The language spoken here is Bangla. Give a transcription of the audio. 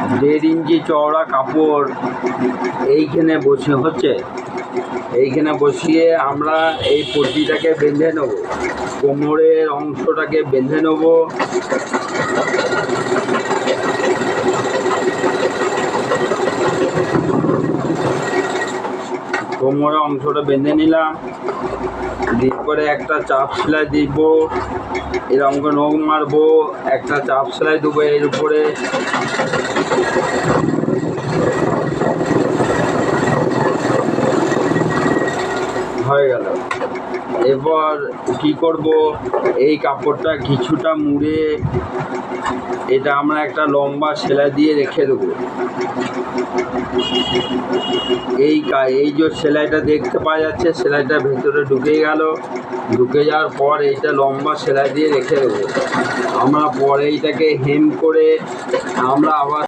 1.5 ইঞ্চি চওড়া কাপড় এইখানে এইখানে বসিয়ে আমরা এই পট্টিটাকে বেঁধে নেব, কোমরের অংশটাকে বেঁধে নেব। কোমরের অংশটা বেঁধে নিলাম, দিয়ে করে একটা চাপ সেলাই দিব, এরকম করে নখ মারবো, একটা চাপ সেলাই দেবো এর উপরে। হয়ে গেল। এবার কি করব, এই কাপড়টা কিছুটা মুড়ে এটা আমরা একটা লম্বা সেলাই দিয়ে রেখে দেবো। এই যে সেলাইটা দেখতে পাওয়া যাচ্ছে, সেলাইটা ভেতরে ঢুকে গেল, ঢুকে যাওয়ার পর এইটা লম্বা সেলাই দিয়ে রেখে দেবো। আমরা পরে এইটাকে হেম করে আমরা আবার